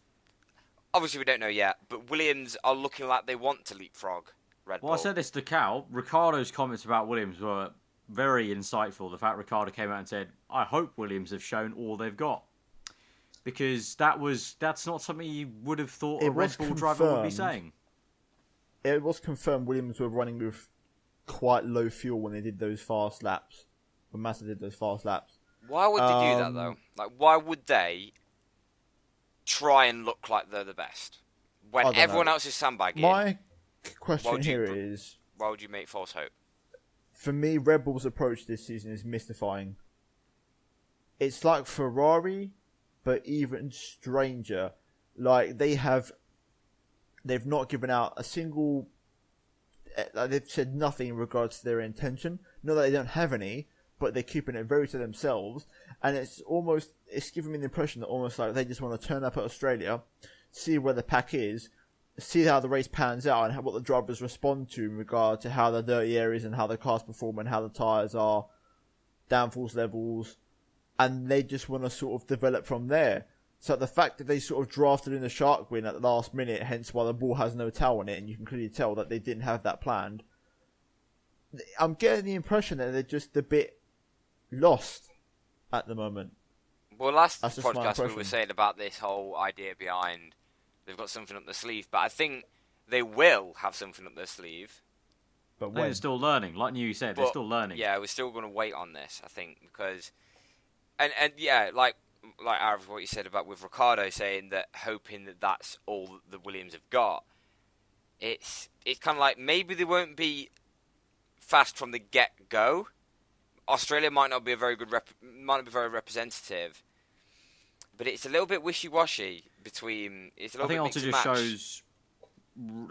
obviously we don't know yet, but Williams are looking like they want to leapfrog Red Bull. Well, I said this to Cal. Ricardo's comments about Williams were very insightful. The fact Ricardo came out and said, "I hope Williams have shown all they've got," because that's not something you would have thought a Red Bull driver would be saying. It was confirmed Williams were running with quite low fuel when they did those fast laps. When Massa did those fast laps. Why would they do that though? Like, why would they try and look like they're the best when everyone else is sandbagging? My question here is, why would you make false hope? For me, Red Bull's approach this season is mystifying. It's like Ferrari, but even stranger. Like, they've not given out a single. They've said nothing in regards to their intention. Not that they don't have any, but they're keeping it very to themselves. And it's giving me the impression that almost like they just want to turn up at Australia, see where the pack is, see how the race pans out, and what the drivers respond to in regard to how the dirty areas and how the cars perform and how the tyres are, downforce levels, and they just want to sort of develop from there. So the fact that they sort of drafted in the shark win at the last minute, hence why the ball has no tail on it, and you can clearly tell that they didn't have that planned. I'm getting the impression that they're just a bit lost at the moment. Well, last podcast we were saying about this whole idea behind they've got something up their sleeve, but I think they will have something up their sleeve. But they're still learning, like you said, they're still learning. Yeah, we're still going to wait on this, I think, because and yeah, like Aarava, what you said about with Ricardo saying that, hoping that that's all that Williams have got. It's kind of like maybe they won't be fast from the get go. Australia might not be a very good might not be very representative, but it's a little bit wishy-washy between. It's a little I bit think also just shows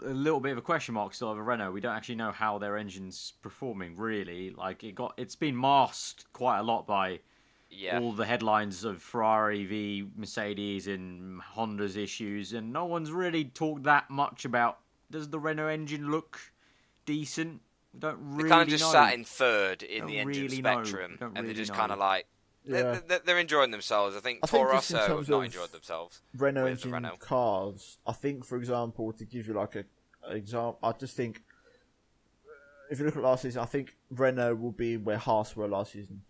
a little bit of a question mark still over Renault. We don't actually know how their engine's performing really. Like it's been masked quite a lot by all the headlines of Ferrari v Mercedes and Honda's issues, and no one's really talked that much about, does the Renault engine look decent? We don't really know. They kind of just sat in third in the engine spectrum, and they're just kind of like, they're enjoying themselves. I think Toro Rosso have not enjoyed themselves. Renault engine cars, I think, for example, to give you like an example, I just think, if you look at last season, I think Renault will be where Haas were last season.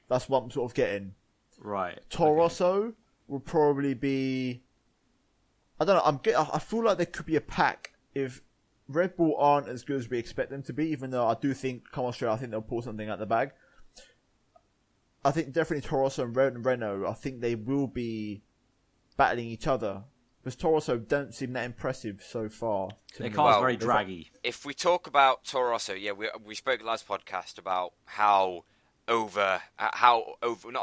That's what I'm sort of getting. Right. Toro Rosso will probably be, I don't know, I feel like there could be a pack if Red Bull aren't as good as we expect them to be, even though I do think, come Australia, I think they'll pull something out the bag. I think definitely Toro Rosso and Renault, I think they will be battling each other. Because Toro Rosso don't seem that impressive so far. Their car's very draggy. If we talk about Toro Rosso, we spoke last podcast about how not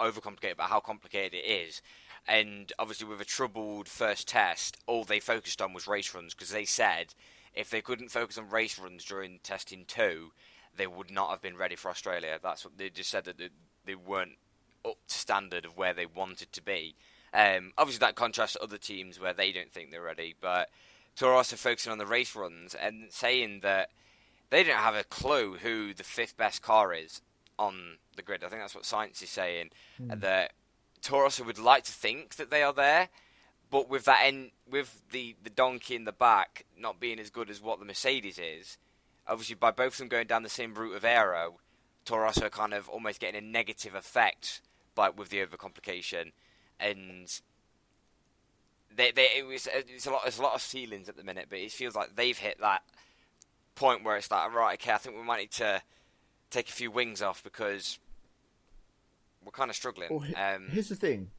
overcomplicated, but how complicated it is. And obviously with a troubled first test, all they focused on was race runs, because they said if they couldn't focus on race runs during testing 2, they would not have been ready for Australia. That's what they just said, that they weren't up to standard of where they wanted to be. Obviously that contrasts to other teams where they don't think they're ready, but Toro Rosso focusing on the race runs and saying that they don't have a clue who the 5th best car is on the grid. I think that's what science is saying, that Toro Rosso would like to think that they are there, but with that with the donkey in the back not being as good as what the Mercedes is, obviously by both of them going down the same route of aero, Toro Rosso kind of almost getting a negative effect with the overcomplication, and it's a lot of ceilings at the minute, but it feels like they've hit that point where it's like, right, okay, I think we might need to take a few wings off because we're kind of struggling. Well, here's the thing.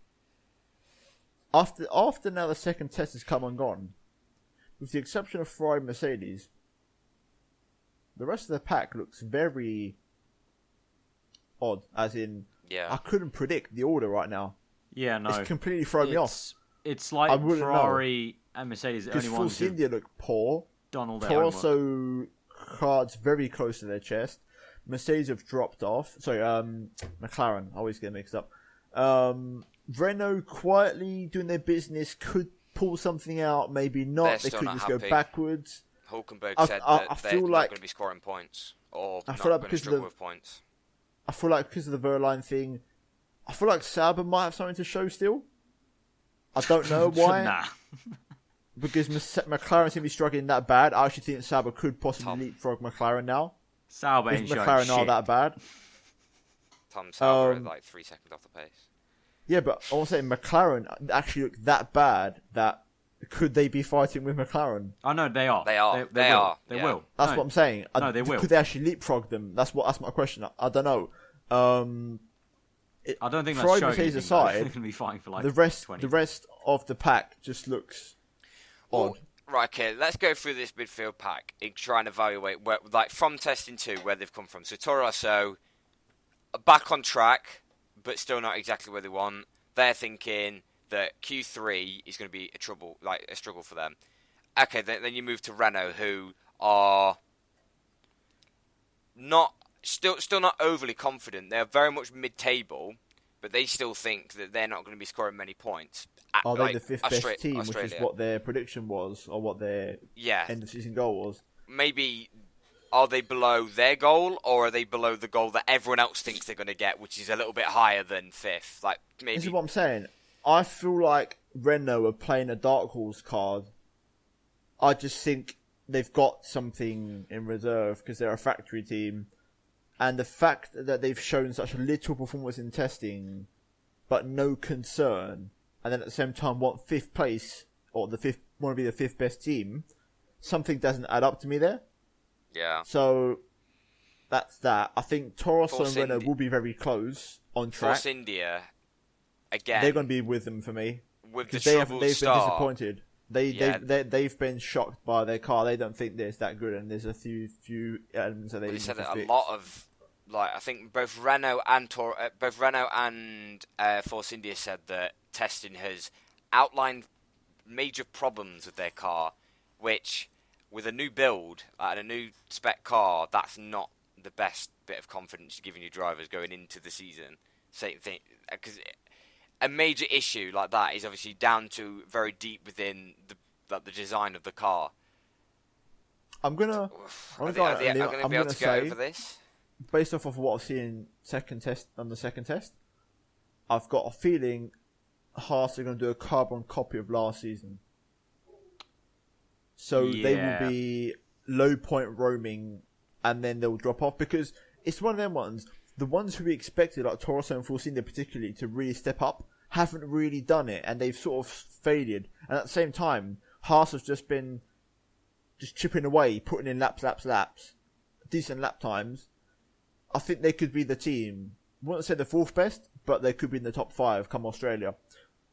After now the second test has come and gone, with the exception of Ferrari and Mercedes, the rest of the pack looks very odd, as in, I couldn't predict the order right now. Yeah, no. It's completely thrown me off. It's like Ferrari and Mercedes are the only ones who've India look poor. Done all their homework. Also, cards very close to their chest. Mercedes have dropped off. Sorry, McLaren. I always get mixed up. Renault quietly doing their business, could pull something out, maybe not. They could just go backwards. Hulkenberg said that they're not going to be scoring points. or I not feel like going to struggle with points. I feel like because of the Verline thing, I feel like Sauber might have something to show still. I don't know why. Nah. Because McLaren seem to be struggling that bad. I actually think Sauber could possibly Tom. leapfrog McLaren now. Sauber If ain't showing McLaren are shit. that bad. Tom Sauber at like 3 seconds off the pace. Yeah, but I was saying McLaren actually look that bad that could they be fighting with McLaren? Oh no, they are. They are. They They will. are, They yeah. will. That's No. what I'm saying. No, they will. Could they actually leapfrog them? That's my question. I don't know. I don't think that's Ferrari showing Mercedes anything, though. aside, They're going to be fighting for like the rest 20. the rest of the pack just looks odd. Well, right, okay, let's go through this midfield pack and try and evaluate where, like, from testing 2, where they've come from. So Toro Rosso, back on track, but still not exactly where they want. They're thinking that Q3 is going to be a struggle for them. Okay, then you move to Renault, who are not still not overly confident. They're very much mid-table, but they still think that they're not going to be scoring many points. Are they the fifth best team, Australia. which is what their prediction was, or what their end of season goal was? Maybe are they below their goal, or are they below the goal that everyone else thinks they're going to get, which is a little bit higher than fifth? Like maybe. This is what I'm saying. I feel like Renault are playing a dark horse card. I just think they've got something in reserve because they're a factory team, and the fact that they've shown such a little performance in testing, but no concern, and then at the same time want fifth place or want to be the fifth best team, something doesn't add up to me there. Yeah. So that's that. I think Toro Rosso Force and Renault India. will be very close on track. Force India, again. They're going to be with them for me. With the Because they've troubled been start. disappointed. They've been shocked by their car. They don't think it's that good, and there's a few elements that they They need said to that a fix. lot of, like, I think both Renault and Force India said that testing has outlined major problems with their car, which, with a new build and a new spec car, that's not the best bit of confidence you're giving your drivers going into the season. Same thing, because a major issue like that is obviously down to very deep within the design of the car. I'm gonna Are they going to be able to say, get over this? based off of what I've seen on the second test, I've got a feeling Haas are going to do a carbon copy of last season. So they will be low point roaming, and then they'll drop off, because it's one of them ones. The ones who we expected, like Toro Rosso and Force India particularly, to really step up, haven't really done it, and they've sort of failed. And at the same time, Haas has just been chipping away, putting in laps, decent lap times. I think they could be the team. I wouldn't say the fourth best, but they could be in the top 5 come Australia.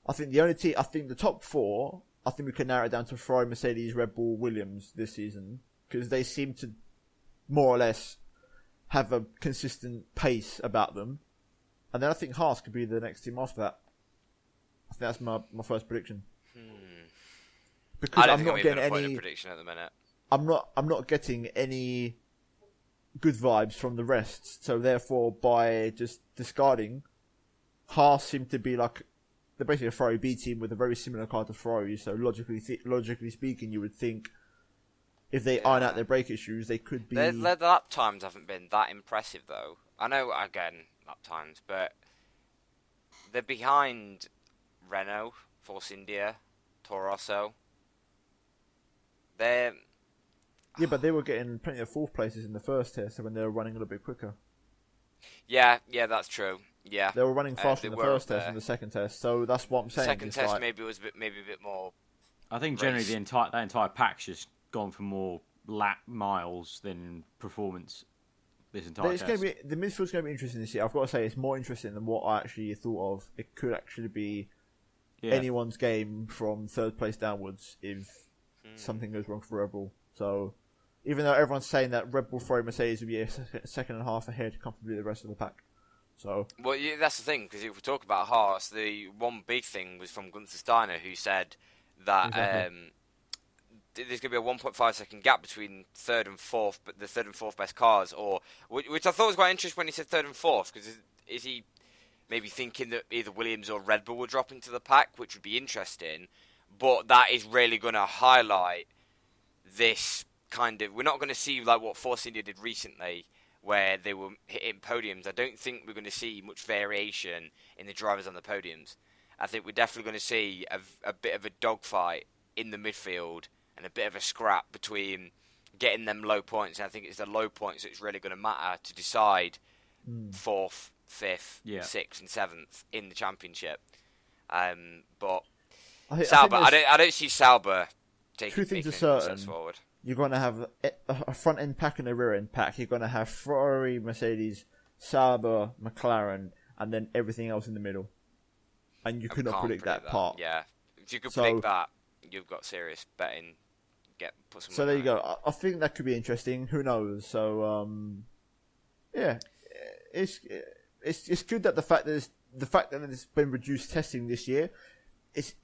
I think the top 4, I think we can narrow it down to Ferrari, Mercedes, Red Bull, Williams this season, because they seem to more or less have a consistent pace about them. And then I think Haas could be the next team after that. I think that's my first prediction. Because I don't I'm think not I'm getting even a any prediction at the minute. I'm not getting any good vibes from the rest. So therefore, by just discarding, Haas seem to be like they're basically a Ferrari B team with a very similar car to Ferrari. So logically speaking, you would think if they iron out their brake issues, they could be. Their lap times haven't been that impressive, though. I know, again, lap times, but they're behind Renault, Force India, Toro Rosso. Yeah, but they were getting plenty of fourth places in the first test when they were running a little bit quicker. Yeah, that's true. Yeah, they were running faster in the first test there. and the second test. So that's what I'm saying. Second test maybe was a bit more. I think generally that entire pack's just gone for more lap miles than performance. This entire test. The midfield's going to be interesting this year. I've got to say, it's more interesting than what I actually thought of. It could actually be anyone's game from third place downwards if something goes wrong for Red Bull. So, even though everyone's saying that Red Bull, Ferrari, Mercedes will be a second and a half ahead comfortably the rest of the pack. So, well, yeah, that's the thing, because if we talk about Haas, the one big thing was from Gunther Steiner, who said that there's going to be a 1.5 second gap between third and fourth, but the third and fourth best cars, which I thought was quite interesting when he said third and fourth, because is he maybe thinking that either Williams or Red Bull will drop into the pack, which would be interesting, but that is really going to highlight this we're not going to see like what Force India did recently, where they were hitting podiums. I don't think we're going to see much variation in the drivers on the podiums. I think we're definitely going to see a bit of a dogfight in the midfield and a bit of a scrap between getting them low points. And I think it's the low points that's really going to matter to decide 4th, 5th, 6th, and 7th in the championship. But Sauber, I don't see Sauber taking two things are certain. Forward. You're going to have a front end pack and a rear end pack. You're going to have Ferrari, Mercedes, Sauber, McLaren, and then everything else in the middle. And you could not predict that part. Yeah, if you could predict that, you've got serious betting. So there you go. I think that could be interesting. Who knows? So yeah, it's good that the fact that there's been reduced testing this year.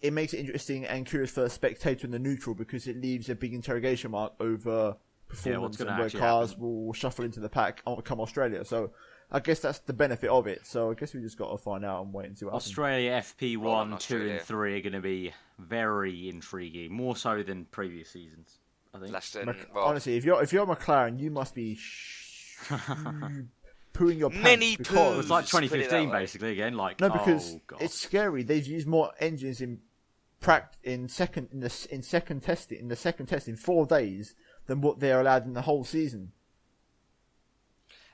It makes it interesting and curious for a spectator in the neutral, because it leaves a big interrogation mark over performance and where cars will shuffle into the pack come Australia. So I guess that's the benefit of it. So I guess we just got to find out and wait and see what Australia FP1, 2 and 3 are going to be very intriguing, more so than previous seasons, I think. Honestly, if you're McLaren, you must be pooing your pants, because it's like 2015 basically again. Like, no, because it's scary. They've used more engines in the second testing 4 days than what they're allowed in the whole season.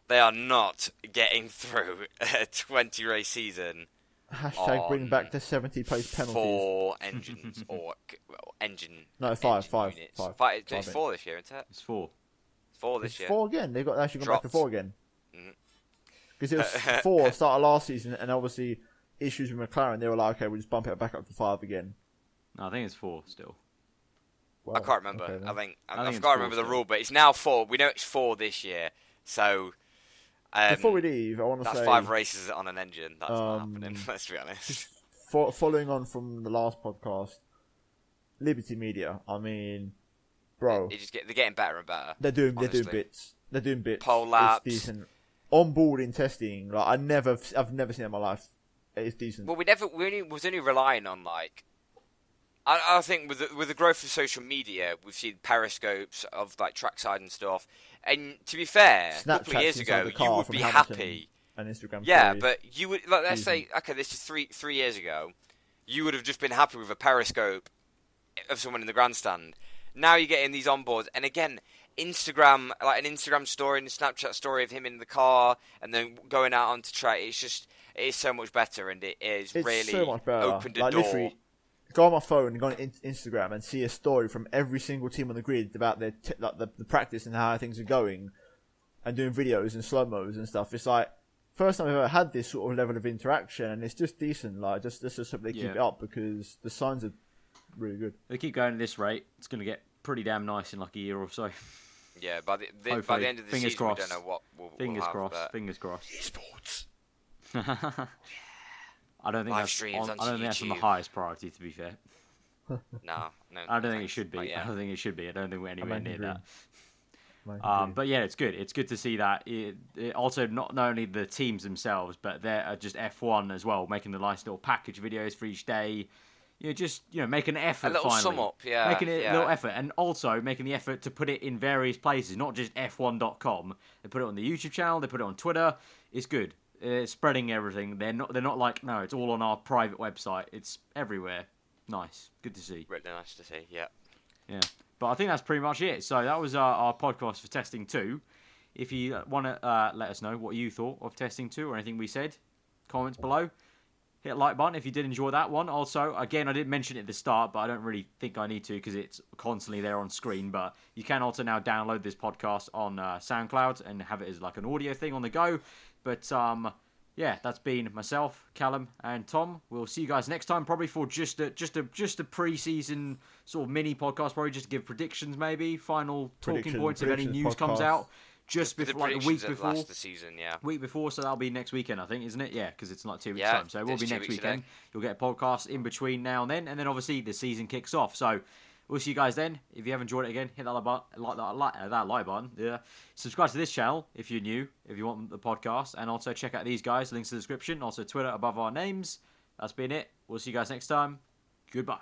They are not getting through a 20 race season. # bring back the 70 place penalties. 4 engines or engine. No, 5. It's 4 this year, isn't it? It's 4. It's 4 this year. 4 again. They've actually gone back to 4 again. Because it was 4 start of last season, and obviously issues with McLaren. They were like, okay, we'll just bump it back up to 5 again. No, I think it's 4 still. Well, I can't remember. Okay, I can't remember the rule, but it's now 4. We know it's 4 this year. So before we leave, I want to say that's 5 races on an engine. That's not happening. Let's be honest. Following on from the last podcast, Liberty Media. I mean, bro, they're getting better and better. They're doing bits. They're doing bits. Pole laps. It's decent. On board in testing, like I've never seen it in my life. It's decent. Well, we was only relying on like. I think with the growth of social media, we've seen periscopes of like trackside and stuff. And to be fair, a couple of years ago, you would be happy. And Instagram. Yeah, but you would like, let's say, okay, this is three years ago. You would have just been happy with a periscope of someone in the grandstand. Now you're getting these onboards, and again, Instagram, like an Instagram story and a Snapchat story of him in the car, and then going out onto track. It is so much better, and it's really so much better. Opened a door. Literally, go on my phone and go on Instagram and see a story from every single team on the grid about their the practice and how things are going, and doing videos and slow-mos and stuff. It's like first time I've ever had this sort of level of interaction, and it's just decent. Like just hope they keep it up, because the signs are really good. They keep going at this rate, it's going to get pretty damn nice in like a year or so. Yeah, by the end of the season, we don't know what we'll have. Fingers crossed. Esports. I don't think that's on the highest priority, to be fair. No. I don't think it should be. I don't think it should be. I don't think we're anywhere near that. But yeah, it's good. It's good to see that. It also not only the teams themselves, but they're just F1 as well, making the nice little package videos for each day. Making an effort. A little finally. sum up, yeah. Making a little effort, and also making the effort to put it in various places, not just F1.com. They put it on the YouTube channel. They put it on Twitter. It's good. It's spreading everything. They're not like, no, it's all on our private website. It's everywhere. Nice. Good to see. Really nice to see. Yeah. Yeah. But I think that's pretty much it. So that was our podcast for Testing 2. If you want to let us know what you thought of Testing 2 or anything we said, comments below. Hit a like button if you did enjoy that one. Also, again, I didn't mention it at the start, but I don't really think I need to because it's constantly there on screen. But you can also now download this podcast on SoundCloud and have it as like an audio thing on the go. But yeah, that's been myself, Callum, and Tom. We'll see you guys next time, probably for just a pre-season sort of mini podcast, probably just to give predictions, maybe final talking points if any news comes out. Just before, like the week before the season, yeah. Week before, so that'll be next weekend, I think, isn't it? Yeah, because it's like 2 weeks time, so it will be next weekend. You'll get a podcast in between now and then obviously the season kicks off. So we'll see you guys then. If you have enjoyed it again, hit that like button. Yeah, subscribe to this channel if you're new, if you want the podcast, and also check out these guys. Links in the description. Also Twitter above our names. That's been it. We'll see you guys next time. Goodbye.